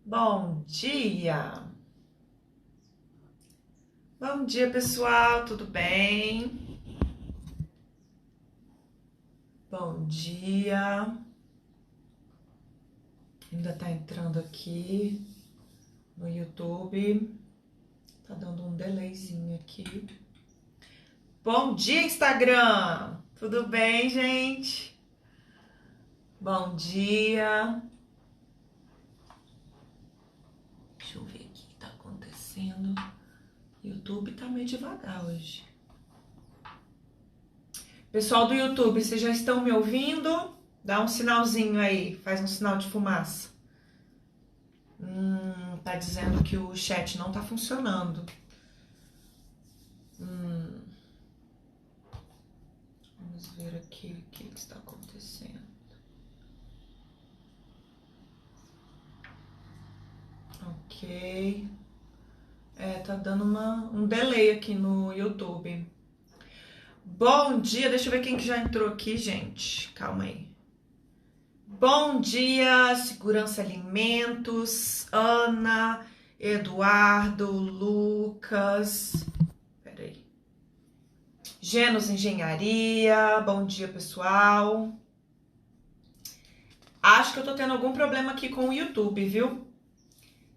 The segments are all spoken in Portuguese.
Bom dia! Bom dia, pessoal, tudo bem? Bom dia! Ainda tá entrando aqui no YouTube, tá dando um delayzinho aqui. Bom dia, Instagram! Tudo bem, gente? Bom dia! Deixa eu ver aqui o que tá acontecendo. YouTube tá meio devagar hoje. Pessoal do YouTube, vocês já estão me ouvindo? Dá um sinalzinho aí, faz um sinal de fumaça. Tá dizendo que o chat não tá funcionando. Vamos ver aqui o que está acontecendo. Ok. Tá dando um delay aqui no YouTube. Bom dia, deixa eu ver quem que já entrou aqui, gente. Calma aí. Bom dia, Segurança Alimentos, Ana, Eduardo, Lucas. Peraí. Genos Engenharia, bom dia, pessoal. Acho que eu tô tendo algum problema aqui com o YouTube, viu?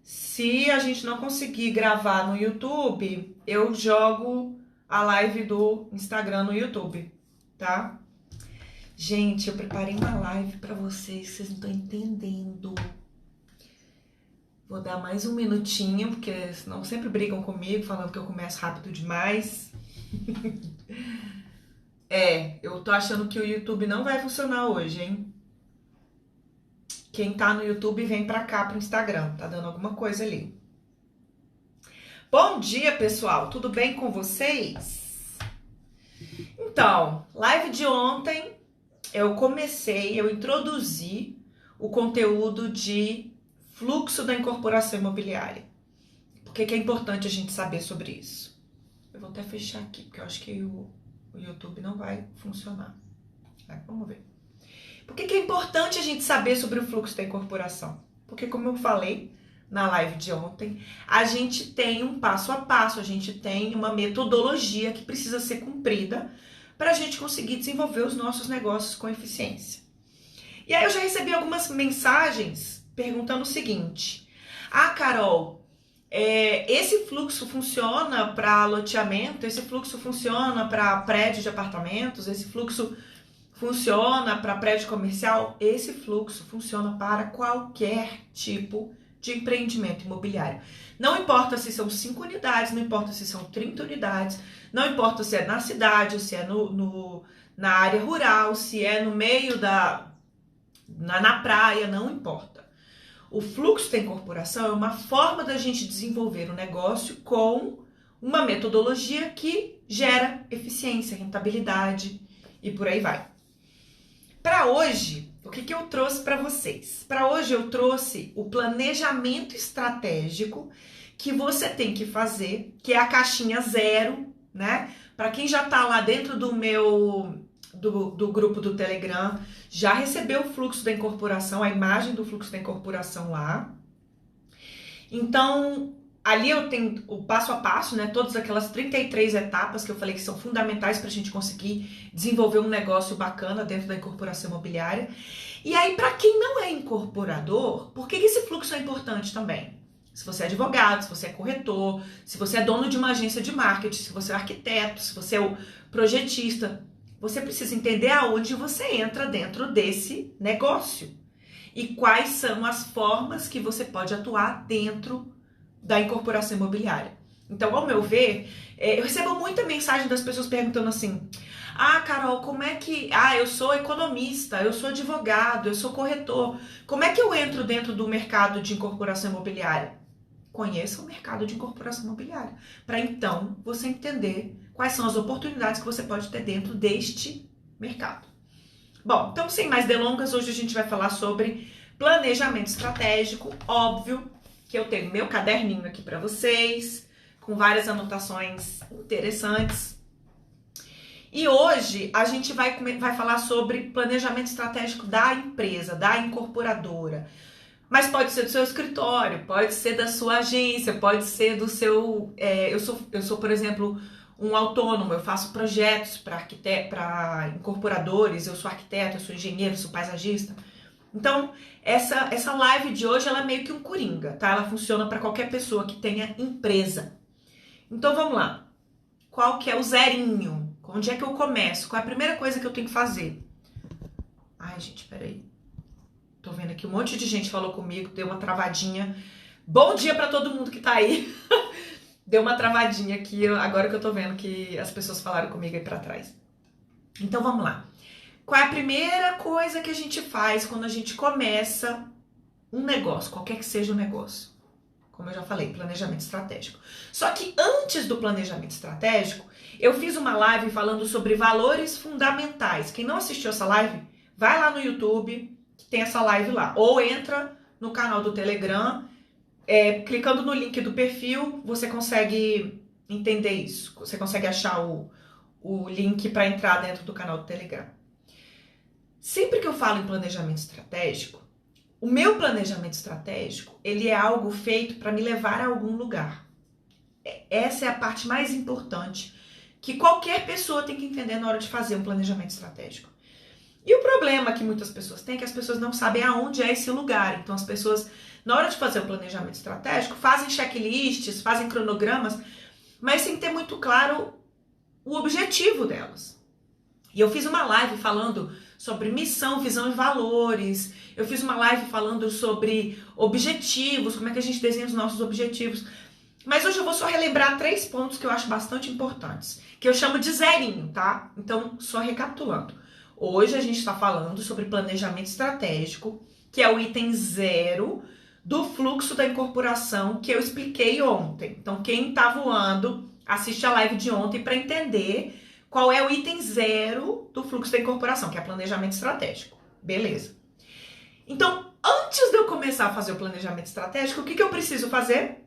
Se a gente não conseguir gravar no YouTube, eu jogo a live do Instagram no YouTube, tá? Gente, eu preparei uma live pra vocês não estão entendendo. Vou dar mais um minutinho, porque senão sempre brigam comigo, falando que eu começo rápido demais. Eu tô achando que o YouTube não vai funcionar hoje, hein? Quem tá no YouTube vem pra cá, pro Instagram. Tá dando alguma coisa ali. Bom dia, pessoal. Tudo bem com vocês? Então, live de ontem, eu introduzi o conteúdo de fluxo da incorporação imobiliária. Por que é importante a gente saber sobre isso? Eu vou até fechar aqui, porque eu acho que o YouTube não vai funcionar. Vamos ver. Por que é importante a gente saber sobre o fluxo da incorporação? Porque, como eu falei na live de ontem, a gente tem um passo a passo, a gente tem uma metodologia que precisa ser cumprida para a gente conseguir desenvolver os nossos negócios com eficiência. E aí eu já recebi algumas mensagens perguntando o seguinte: Carol, esse fluxo funciona para loteamento? Esse fluxo funciona para prédio de apartamentos? Esse fluxo funciona para prédio comercial? Esse fluxo funciona para qualquer tipo de empreendimento imobiliário. Não importa se são 5 unidades, não importa se são 30 unidades, não importa se é na cidade, ou se é na área rural, se é no meio na praia, não importa. O fluxo da incorporação é uma forma da gente desenvolver o negócio com uma metodologia que gera eficiência, rentabilidade e por aí vai. Para hoje, o que eu trouxe para vocês? Para hoje eu trouxe o planejamento estratégico que você tem que fazer, que é a caixinha 0, né? Para quem já está lá dentro do grupo do Telegram, já recebeu o fluxo da incorporação, a imagem do fluxo da incorporação lá. Então, ali eu tenho o passo a passo, né? Todas aquelas 33 etapas que eu falei que são fundamentais para a gente conseguir desenvolver um negócio bacana dentro da incorporação imobiliária. E aí, para quem não é incorporador, por que esse fluxo é importante também? Se você é advogado, se você é corretor, se você é dono de uma agência de marketing, se você é arquiteto, se você é o projetista, você precisa entender aonde você entra dentro desse negócio e quais são as formas que você pode atuar dentro da incorporação imobiliária. Então, ao meu ver, eu recebo muita mensagem das pessoas perguntando assim: Carol, como é que... eu sou economista, eu sou advogado, eu sou corretor. Como é que eu entro dentro do mercado de incorporação imobiliária? Conheça o mercado de incorporação imobiliária, para então você entender quais são as oportunidades que você pode ter dentro deste mercado. Bom, então sem mais delongas, hoje a gente vai falar sobre planejamento estratégico. Óbvio que eu tenho meu caderninho aqui para vocês, com várias anotações interessantes. E hoje a gente vai falar sobre planejamento estratégico da empresa, da incorporadora. Mas pode ser do seu escritório, pode ser da sua agência, pode ser do seu... eu sou, por exemplo, um autônomo, eu faço projetos para incorporadores, eu sou arquiteto, eu sou engenheiro, sou paisagista. Então, essa live de hoje, ela é meio que um coringa, tá? Ela funciona para qualquer pessoa que tenha empresa. Então, vamos lá. Qual que é o zerinho? Onde é que eu começo? Qual é a primeira coisa que eu tenho que fazer? Ai, gente, peraí. Tô vendo aqui um monte de gente falou comigo, deu uma travadinha. Bom dia para todo mundo que tá aí. Deu uma travadinha aqui, agora que eu tô vendo que as pessoas falaram comigo aí pra trás. Então, vamos lá. Qual é a primeira coisa que a gente faz quando a gente começa um negócio, qualquer que seja o negócio? Como eu já falei, planejamento estratégico. Só que antes do planejamento estratégico, eu fiz uma live falando sobre valores fundamentais. Quem não assistiu essa live, vai lá no YouTube, que tem essa live lá. Ou entra no canal do Telegram, clicando no link do perfil, você consegue entender isso. Você consegue achar o link para entrar dentro do canal do Telegram. Sempre que eu falo em planejamento estratégico, o meu planejamento estratégico, ele é algo feito para me levar a algum lugar. Essa é a parte mais importante que qualquer pessoa tem que entender na hora de fazer um planejamento estratégico. E o problema que muitas pessoas têm é que as pessoas não sabem aonde é esse lugar. Então as pessoas, na hora de fazer o planejamento estratégico, fazem checklists, fazem cronogramas, mas sem ter muito claro o objetivo delas. E eu fiz uma live falando sobre missão, visão e valores. Eu fiz uma live falando sobre objetivos, como é que a gente desenha os nossos objetivos. Mas hoje eu vou só relembrar 3 pontos que eu acho bastante importantes, que eu chamo de zerinho, tá? Então, só recapitulando. Hoje a gente está falando sobre planejamento estratégico, que é o item 0 do fluxo da incorporação que eu expliquei ontem. Então, quem está voando, assiste a live de ontem para entender qual é o item 0 do fluxo da incorporação, que é planejamento estratégico. Beleza. Então, antes de eu começar a fazer o planejamento estratégico, o que eu preciso fazer?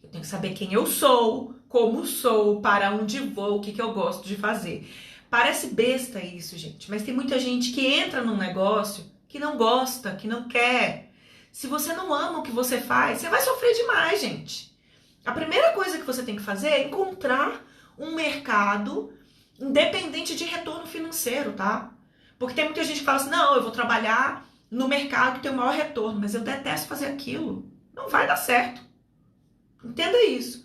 Eu tenho que saber quem eu sou, como sou, para onde vou, o que eu gosto de fazer. Parece besta isso, gente, mas tem muita gente que entra num negócio que não gosta, que não quer. Se você não ama o que você faz, você vai sofrer demais, gente. A primeira coisa que você tem que fazer é encontrar um mercado independente de retorno financeiro, tá? Porque tem muita gente que fala assim, não, eu vou trabalhar no mercado que tem o maior retorno, mas eu detesto fazer aquilo. Não vai dar certo. Entenda isso.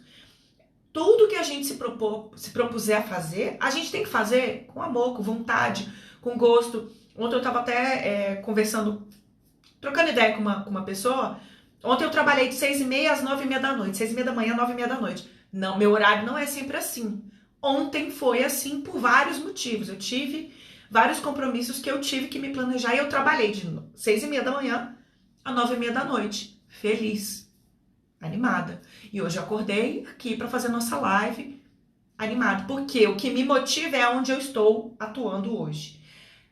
Tudo que a gente se propuser a fazer, a gente tem que fazer com amor, com vontade, com gosto. Ontem eu estava até conversando, trocando ideia com uma pessoa. Ontem eu trabalhei de 6h30 às 9h30 da noite. 6h30 da manhã, 9h30 da noite. Não, meu horário não é sempre assim. Ontem foi assim por vários motivos. Eu tive vários compromissos que eu tive que me planejar e eu trabalhei de 6h30 da manhã a 9h30 da noite. Feliz. Animada. E hoje eu acordei aqui para fazer nossa live animada. Porque o que me motiva é onde eu estou atuando hoje.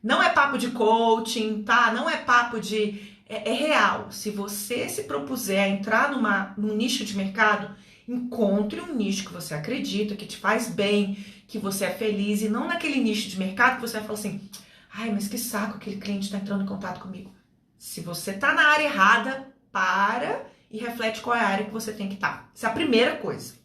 Não é papo de coaching, tá? Não é papo de... É real. Se você se propuser a entrar num nicho de mercado, encontre um nicho que você acredita, que te faz bem, que você é feliz. E não naquele nicho de mercado que você vai falar assim, ai, mas que saco, aquele cliente está entrando em contato comigo. Se você tá na área errada, para e reflete qual é a área que você tem que estar. Essa é a primeira coisa.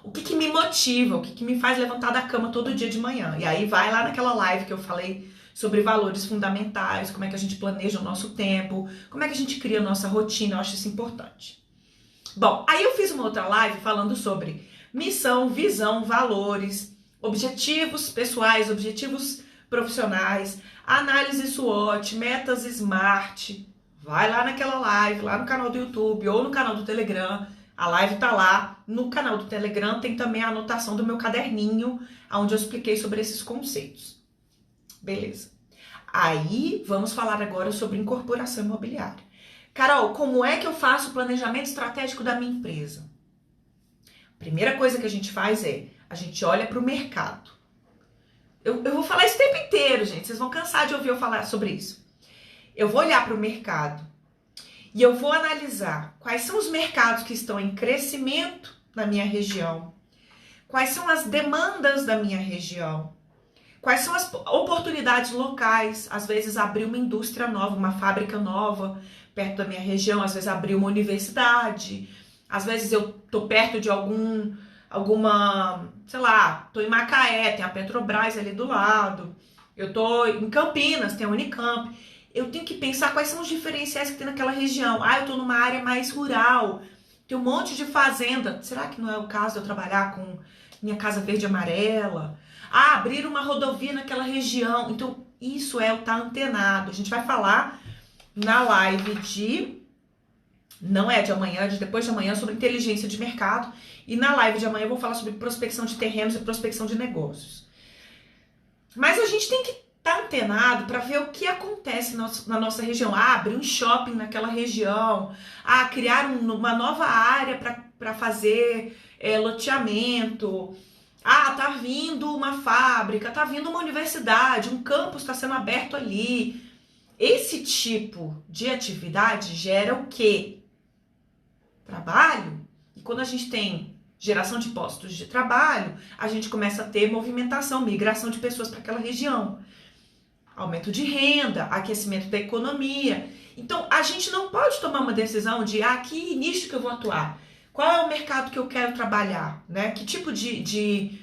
O que me motiva, o que me faz levantar da cama todo dia de manhã? E aí vai lá naquela live que eu falei sobre valores fundamentais, como é que a gente planeja o nosso tempo, como é que a gente cria a nossa rotina, eu acho isso importante. Bom, aí eu fiz uma outra live falando sobre missão, visão, valores, objetivos pessoais, objetivos profissionais, análise SWOT, metas SMART. Vai lá naquela live, lá no canal do YouTube ou no canal do Telegram. A live tá lá. No canal do Telegram tem também a anotação do meu caderninho, onde eu expliquei sobre esses conceitos. Beleza. Aí, vamos falar agora sobre incorporação imobiliária. Carol, como é que eu faço o planejamento estratégico da minha empresa? A primeira coisa que a gente faz a gente olha para o mercado. Eu vou falar isso o tempo inteiro, gente. Vocês vão cansar de ouvir eu falar sobre isso. Eu vou olhar para o mercado e eu vou analisar quais são os mercados que estão em crescimento na minha região, quais são as demandas da minha região, Quais são as oportunidades locais? Às vezes abrir uma indústria nova, uma fábrica nova perto da minha região, às vezes abrir uma universidade, às vezes eu tô perto de alguma, sei lá, tô em Macaé, tem a Petrobras ali do lado, eu tô em Campinas, tem a Unicamp. Eu tenho que pensar quais são os diferenciais que tem naquela região. Ah, eu tô numa área mais rural, tem um monte de fazenda. Será que não é o caso de eu trabalhar com minha casa verde e amarela? Ah, abrir uma rodovia naquela região. Então, isso é o estar antenado. A gente vai falar na live não é de amanhã, é de depois de amanhã, sobre inteligência de mercado. E na live de amanhã eu vou falar sobre prospecção de terrenos e prospecção de negócios. Mas a gente tem que estar antenado para ver o que acontece na nossa região. Ah, abrir um shopping naquela região. Ah, criar uma nova área para fazer loteamento. Ah, tá vindo uma fábrica, tá vindo uma universidade, um campus está sendo aberto ali. Esse tipo de atividade gera o quê? Trabalho. E quando a gente tem geração de postos de trabalho, a gente começa a ter movimentação, migração de pessoas para aquela região. Aumento de renda, aquecimento da economia. Então, a gente não pode tomar uma decisão de que nicho que eu vou atuar. Qual é o mercado que eu quero trabalhar? Né? Que tipo de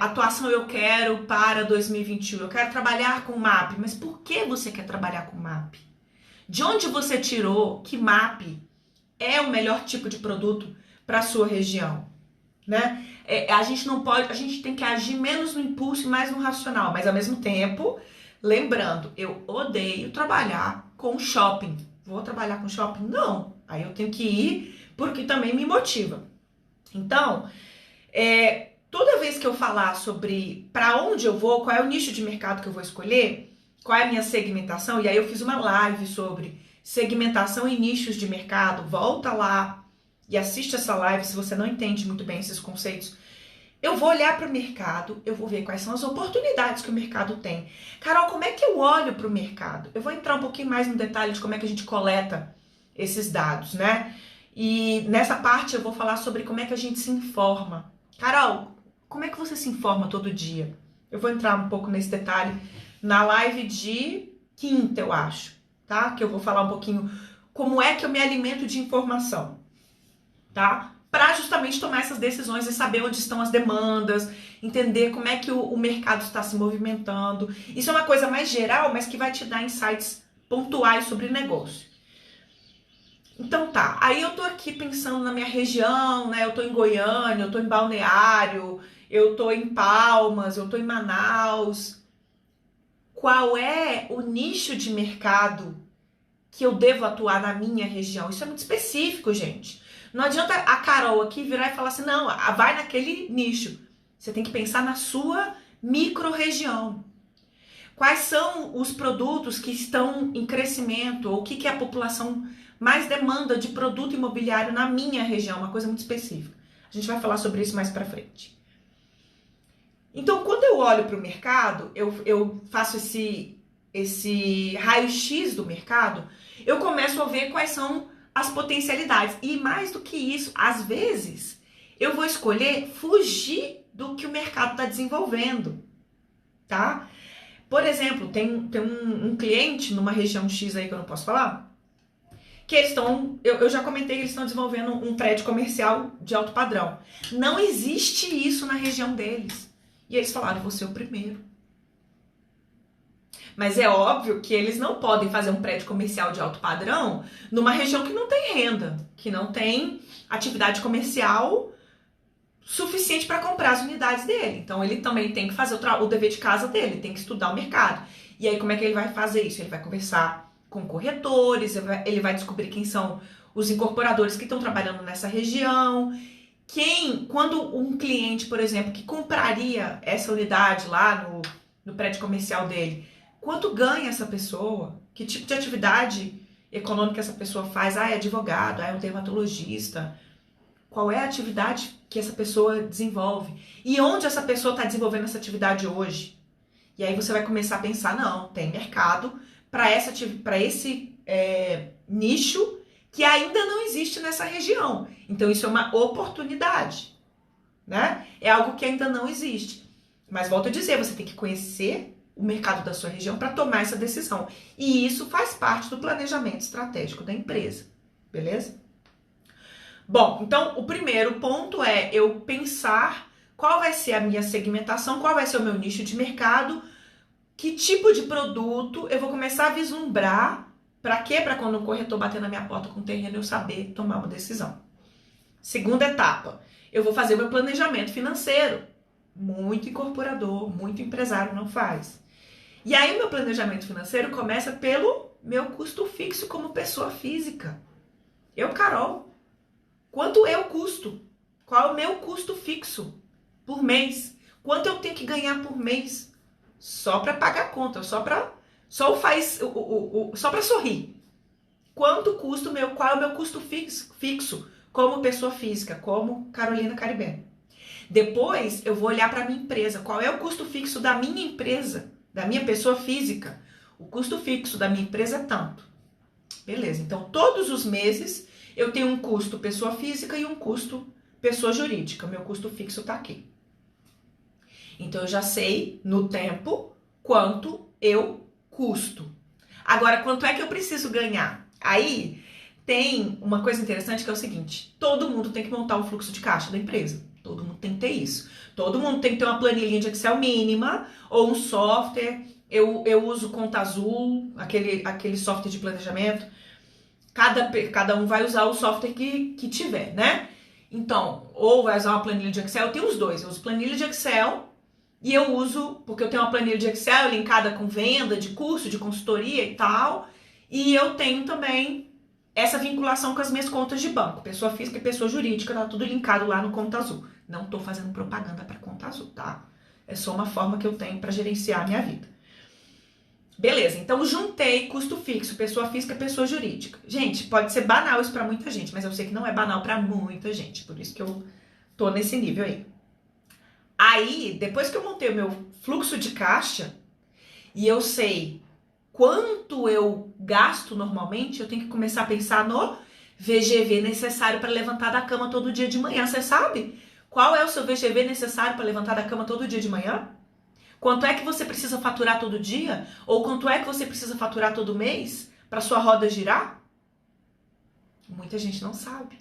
atuação eu quero para 2021? Eu quero trabalhar com MAP. Mas por que você quer trabalhar com MAP? De onde você tirou que MAP é o melhor tipo de produto para a sua região? Né? A gente não pode, a gente tem que agir menos no impulso e mais no racional. Mas ao mesmo tempo, lembrando, eu odeio trabalhar com shopping. Vou trabalhar com shopping? Não. Aí eu tenho que ir porque também me motiva. Então, toda vez que eu falar sobre para onde eu vou, qual é o nicho de mercado que eu vou escolher, qual é a minha segmentação, e aí eu fiz uma live sobre segmentação e nichos de mercado, volta lá e assiste essa live se você não entende muito bem esses conceitos. Eu vou olhar para o mercado, eu vou ver quais são as oportunidades que o mercado tem. Carol, como é que eu olho para o mercado? Eu vou entrar um pouquinho mais no detalhe de como é que a gente coleta esses dados, né? E nessa parte eu vou falar sobre como é que a gente se informa. Carol, como é que você se informa todo dia? Eu vou entrar um pouco nesse detalhe na live de quinta, eu acho, tá? Que eu vou falar um pouquinho como é que eu me alimento de informação, tá? Para justamente tomar essas decisões e saber onde estão as demandas, entender como é que o mercado está se movimentando. Isso é uma coisa mais geral, mas que vai te dar insights pontuais sobre negócio. Então tá, aí eu tô aqui pensando na minha região, né? Eu tô em Goiânia, eu tô em Balneário, eu tô em Palmas, eu tô em Manaus. Qual é o nicho de mercado que eu devo atuar na minha região? Isso é muito específico, gente. Não adianta a Carol aqui virar e falar assim, não, vai naquele nicho. Você tem que pensar na sua micro-região. Quais são os produtos que estão em crescimento? Ou o que a população mais demanda de produto imobiliário na minha região? Uma coisa muito específica. A gente vai falar sobre isso mais pra frente. Então, quando eu olho para o mercado, eu faço esse raio-x do mercado, eu começo a ver quais são as potencialidades. E mais do que isso, às vezes, eu vou escolher fugir do que o mercado está desenvolvendo, tá? Por exemplo, tem um cliente numa região X aí que eu não posso falar, que eles estão, eu já comentei que eles estão desenvolvendo um prédio comercial de alto padrão. Não existe isso na região deles. E eles falaram, vou ser o primeiro. Mas é óbvio que eles não podem fazer um prédio comercial de alto padrão numa região que não tem renda, que não tem atividade comercial suficiente para comprar as unidades dele. Então ele também tem que fazer o dever de casa dele, tem que estudar o mercado. E aí como é que ele vai fazer isso? Ele vai conversar com corretores, ele vai descobrir quem são os incorporadores que estão trabalhando nessa região. Quando um cliente, por exemplo, que compraria essa unidade lá no prédio comercial dele, quanto ganha essa pessoa? Que tipo de atividade econômica essa pessoa faz? É advogado, é um dermatologista. Qual é a atividade que essa pessoa desenvolve? E onde essa pessoa está desenvolvendo essa atividade hoje? E aí você vai começar a pensar, não, tem mercado para esse nicho que ainda não existe nessa região. Então isso é uma oportunidade, né? É algo que ainda não existe. Mas volto a dizer, você tem que conhecer o mercado da sua região para tomar essa decisão. E isso faz parte do planejamento estratégico da empresa, beleza? Bom, então o primeiro ponto é eu pensar qual vai ser a minha segmentação, qual vai ser o meu nicho de mercado, que tipo de produto eu vou começar a vislumbrar. Para quê? Para quando o corretor bater na minha porta com o terreno eu saber tomar uma decisão. Segunda etapa, eu vou fazer o meu planejamento financeiro. Muito incorporador, muito empresário não faz. E aí o meu planejamento financeiro começa pelo meu custo fixo como pessoa física. Eu, Carol, quanto eu custo? Qual é o meu custo fixo por mês? Quanto eu tenho que ganhar por mês? Só para pagar a conta, só para sorrir. Quanto custa qual é o meu custo fixo como pessoa física, como Carolina Caribé? Depois eu vou olhar para a minha empresa, qual é o custo fixo da minha empresa, da minha pessoa física? O custo fixo da minha empresa é tanto. Beleza, então todos os meses eu tenho um custo pessoa física e um custo pessoa jurídica. Meu custo fixo está aqui. Então eu já sei no tempo quanto eu custo. Agora, quanto é que eu preciso ganhar? Aí tem uma coisa interessante que é o seguinte: todo mundo tem que montar um fluxo de caixa da empresa. Todo mundo tem que ter isso. Todo mundo tem que ter uma planilhinha de Excel mínima ou um software. Eu uso Conta Azul, aquele software de planejamento. Cada um vai usar o software que tiver, né? Então, ou vai usar uma planilha de Excel. Eu tenho os dois. Eu uso planilha de Excel e eu uso, porque eu tenho uma planilha de Excel linkada com venda, de curso, de consultoria e tal. E eu tenho também essa vinculação com as minhas contas de banco. Pessoa física e pessoa jurídica, tá tudo linkado lá no Conta Azul. Não tô fazendo propaganda para Conta Azul, tá? É só uma forma que eu tenho para gerenciar a minha vida. Beleza, então juntei custo fixo, pessoa física, pessoa jurídica. Gente, pode ser banal isso para muita gente, mas eu sei que não é banal para muita gente, por isso que eu tô nesse nível aí. Aí, depois que eu montei o meu fluxo de caixa e eu sei quanto eu gasto normalmente, eu tenho que começar a pensar no VGV necessário para levantar da cama todo dia de manhã. Você sabe qual é o seu VGV necessário para levantar da cama todo dia de manhã? Quanto é que você precisa faturar todo dia? Ou quanto é que você precisa faturar todo mês para sua roda girar? Muita gente não sabe.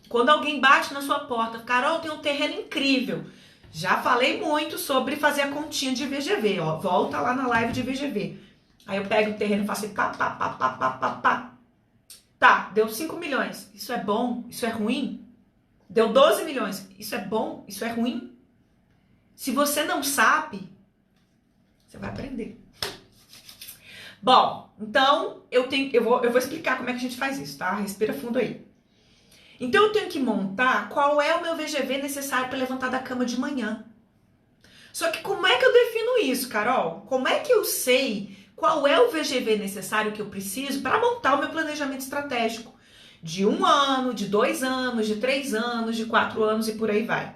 Quando alguém bate na sua porta, Carol, tem um terreno incrível. Já falei muito sobre fazer a continha de VGV, ó. Volta lá na live de VGV. Aí eu pego o terreno e faço assim, pá. Tá, deu 5 milhões. Isso é bom? Isso é ruim? Deu 12 milhões. Isso é bom? Isso é ruim? Se você não sabe, você vai aprender. Bom, então eu vou explicar como é que a gente faz isso, tá? Respira fundo aí. Então eu tenho que montar qual é o meu VGV necessário para levantar da cama de manhã. Só que como é que eu defino isso, Carol? Como é que eu sei qual é o VGV necessário que eu preciso para montar o meu planejamento estratégico? De 1 ano, de 2 anos, de 3 anos, de 4 anos e por aí vai.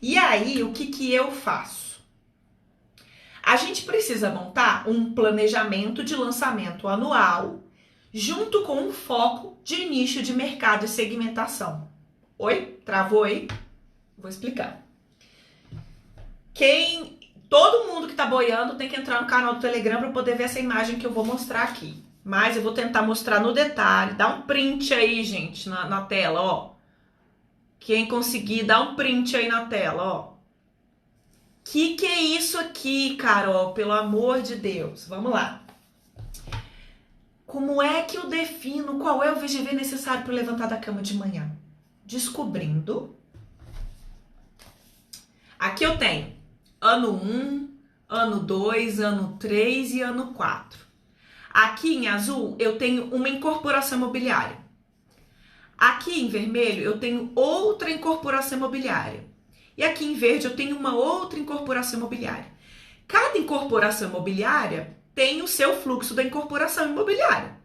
E aí, o que eu faço? A gente precisa montar um planejamento de lançamento anual junto com um foco de nicho de mercado e segmentação. Oi? Travou aí? Vou explicar. Todo mundo que tá boiando tem que entrar no canal do Telegram para poder ver essa imagem que eu vou mostrar aqui. Mas eu vou tentar mostrar no detalhe. Dá um print aí, gente, na tela, ó. Quem conseguir, dá um print aí na tela, ó. Que é isso aqui, Carol? Pelo amor de Deus. Vamos lá. Como é que eu defino qual é o VGV necessário para levantar da cama de manhã? Descobrindo. Aqui eu tenho ano 1, ano 2, ano 3 e ano 4. Aqui em azul eu tenho uma incorporação imobiliária. Aqui em vermelho eu tenho outra incorporação imobiliária. E aqui em verde eu tenho uma outra incorporação imobiliária. Cada incorporação imobiliária tem o seu fluxo da incorporação imobiliária.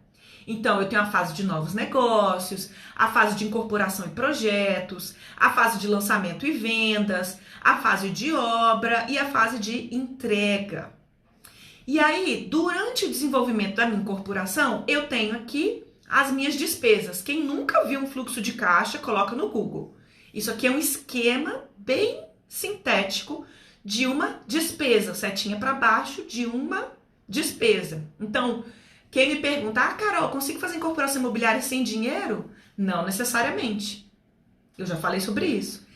Então, eu tenho a fase de novos negócios, a fase de incorporação e projetos, a fase de lançamento e vendas, a fase de obra e a fase de entrega. E aí, durante o desenvolvimento da minha incorporação, eu tenho aqui as minhas despesas. Quem nunca viu um fluxo de caixa, coloca no Google. Isso aqui é um esquema bem sintético de uma despesa, setinha para baixo de uma despesa. Então, quem me pergunta, Carol, consigo fazer incorporação imobiliária sem dinheiro? Não necessariamente. Eu já falei sobre isso.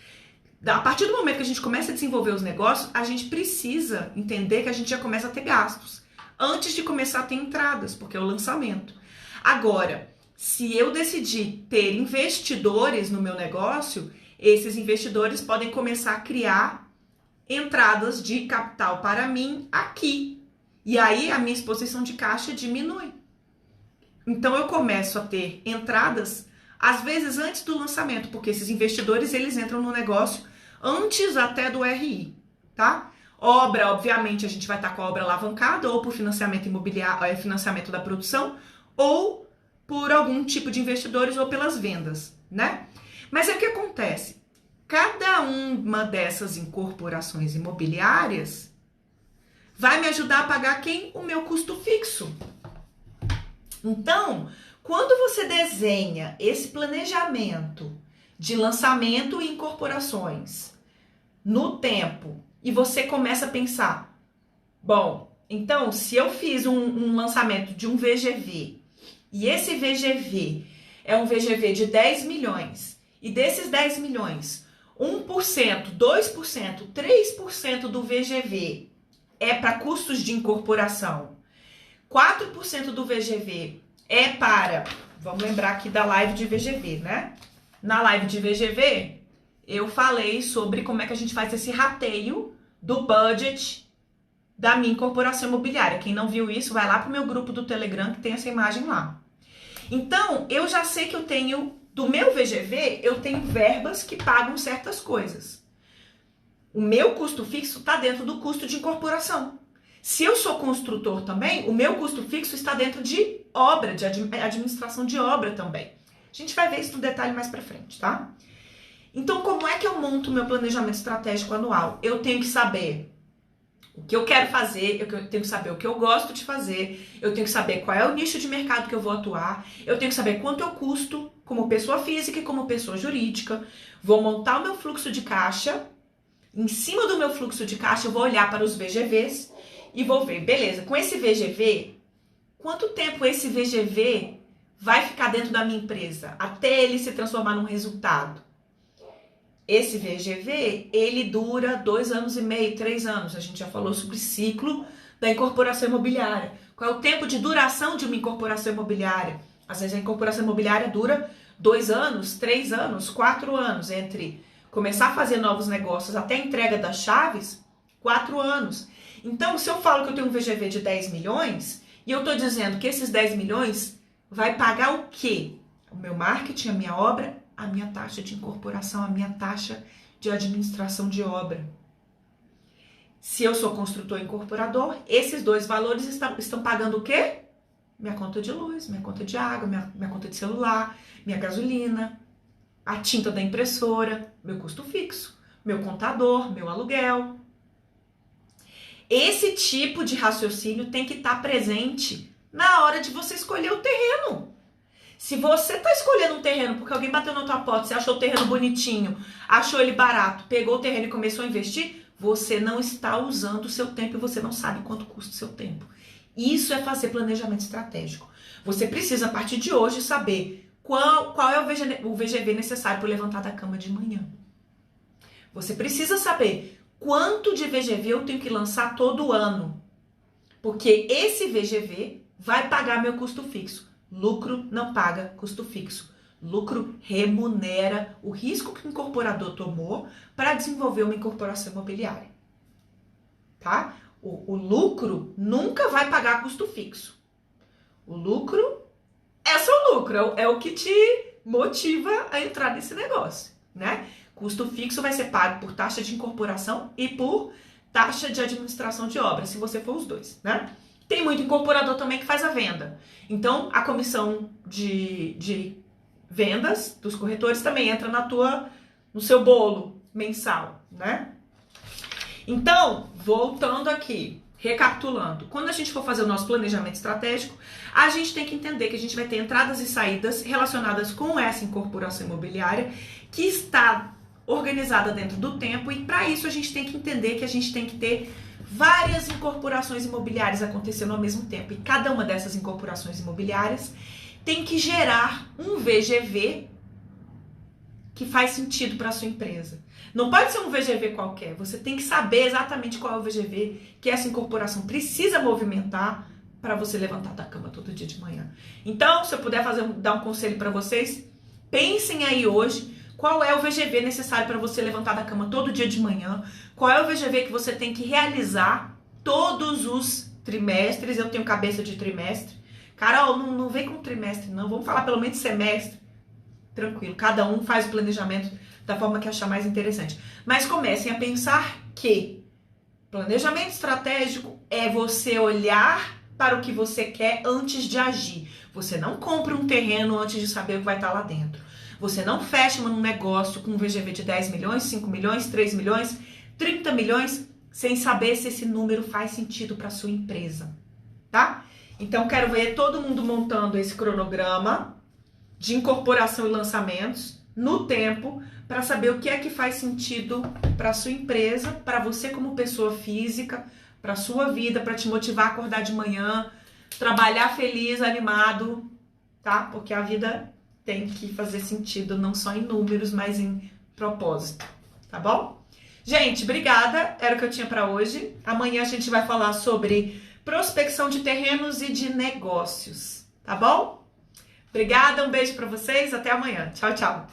A partir do momento que a gente começa a desenvolver os negócios, a gente precisa entender que a gente já começa a ter gastos antes de começar a ter entradas, porque é o lançamento. Agora, se eu decidir ter investidores no meu negócio, esses investidores podem começar a criar entradas de capital para mim aqui. E aí a minha exposição de caixa diminui. Então eu começo a ter entradas, às vezes antes do lançamento, porque esses investidores eles entram no negócio antes até do RI, tá? Obra, obviamente, a gente vai estar com a obra alavancada, ou por financiamento imobiliário, financiamento da produção, ou por algum tipo de investidores, ou pelas vendas, né? Mas é o que acontece? Cada uma dessas incorporações imobiliárias vai me ajudar a pagar quem? O meu custo fixo. Então, quando você desenha esse planejamento de lançamento e incorporações no tempo e você começa a pensar, bom, então se eu fiz um lançamento de um VGV e esse VGV é um VGV de 10 milhões e desses 10 milhões, 1%, 2%, 3% do VGV é para custos de incorporação, 4% do VGV é para, vamos lembrar aqui da live de VGV, né? Na live de VGV, eu falei sobre como é que a gente faz esse rateio do budget da minha incorporação imobiliária. Quem não viu isso, vai lá pro meu grupo do Telegram que tem essa imagem lá. Então, eu já sei que eu tenho, do meu VGV, eu tenho verbas que pagam certas coisas. O meu custo fixo está dentro do custo de incorporação. Se eu sou construtor também, o meu custo fixo está dentro de obra, de administração de obra também. A gente vai ver isso no detalhe mais pra frente, tá? Então, como é que eu monto o meu planejamento estratégico anual? Eu tenho que saber o que eu quero fazer, eu tenho que saber o que eu gosto de fazer, eu tenho que saber qual é o nicho de mercado que eu vou atuar, eu tenho que saber quanto eu custo como pessoa física e como pessoa jurídica, vou montar o meu fluxo de caixa, em cima do meu fluxo de caixa eu vou olhar para os VGVs e vou ver, beleza, com esse VGV, quanto tempo esse VGV vai ficar dentro da minha empresa até ele se transformar num resultado? Esse VGV, ele dura 2 anos e meio, 3 anos. A gente já falou sobre o ciclo da incorporação imobiliária. Qual é o tempo de duração de uma incorporação imobiliária? Às vezes a incorporação imobiliária dura 2 anos, 3 anos, 4 anos. Entre começar a fazer novos negócios até a entrega das chaves, 4 anos. Então, se eu falo que eu tenho um VGV de 10 milhões, e eu estou dizendo que esses 10 milhões vai pagar o quê? O meu marketing, a minha obra, a minha taxa de incorporação, a minha taxa de administração de obra. Se eu sou construtor e incorporador, esses dois valores estão pagando o quê? Minha conta de luz, minha conta de água, minha conta de celular, minha gasolina, a tinta da impressora, meu custo fixo, meu contador, meu aluguel. Esse tipo de raciocínio tem que estar presente na hora de você escolher o terreno. Se você está escolhendo um terreno porque alguém bateu na tua porta, você achou o terreno bonitinho, achou ele barato, pegou o terreno e começou a investir, você não está usando o seu tempo e você não sabe quanto custa o seu tempo. Isso é fazer planejamento estratégico. Você precisa, a partir de hoje, saber qual é o VGV necessário para levantar da cama de manhã. Você precisa saber quanto de VGV eu tenho que lançar todo ano. Porque esse VGV vai pagar meu custo fixo. Lucro não paga custo fixo. Lucro remunera o risco que o incorporador tomou para desenvolver uma incorporação imobiliária. Tá? O lucro nunca vai pagar custo fixo. O lucro é seu lucro, é o que te motiva a entrar nesse negócio, né? Custo fixo vai ser pago por taxa de incorporação e por taxa de administração de obra, se você for os dois, né? Tem muito incorporador também que faz a venda. Então, a comissão de vendas dos corretores também entra no seu bolo mensal, né? Então, voltando aqui, recapitulando. Quando a gente for fazer o nosso planejamento estratégico, a gente tem que entender que a gente vai ter entradas e saídas relacionadas com essa incorporação imobiliária que está organizada dentro do tempo, e para isso a gente tem que entender que a gente tem que ter várias incorporações imobiliárias acontecendo ao mesmo tempo, e cada uma dessas incorporações imobiliárias tem que gerar um VGV que faz sentido para a sua empresa. Não pode ser um VGV qualquer, você tem que saber exatamente qual é o VGV que essa incorporação precisa movimentar para você levantar da cama todo dia de manhã. Então, se eu puder dar um conselho para vocês, pensem aí hoje qual é o VGV necessário para você levantar da cama todo dia de manhã, qual é o VGV que você tem que realizar todos os trimestres. Eu tenho cabeça de trimestre. Carol, não vem com trimestre não, vamos falar pelo menos semestre. Tranquilo, cada um faz o planejamento da forma que achar mais interessante. Mas comecem a pensar que planejamento estratégico é você olhar para o que você quer antes de agir. Você não compra um terreno antes de saber o que vai estar lá dentro. Você não fecha um negócio com um VGV de 10 milhões, 5 milhões, 3 milhões, 30 milhões, sem saber se esse número faz sentido para a sua empresa, tá? Então, quero ver todo mundo montando esse cronograma de incorporação e lançamentos no tempo, para saber o que é que faz sentido para a sua empresa, para você como pessoa física, para a sua vida, para te motivar a acordar de manhã, trabalhar feliz, animado, tá? Porque a vida tem que fazer sentido não só em números, mas em propósito, tá bom? Gente, obrigada, era o que eu tinha para hoje. Amanhã a gente vai falar sobre prospecção de terrenos e de negócios, tá bom? Obrigada, um beijo para vocês, até amanhã. Tchau, tchau.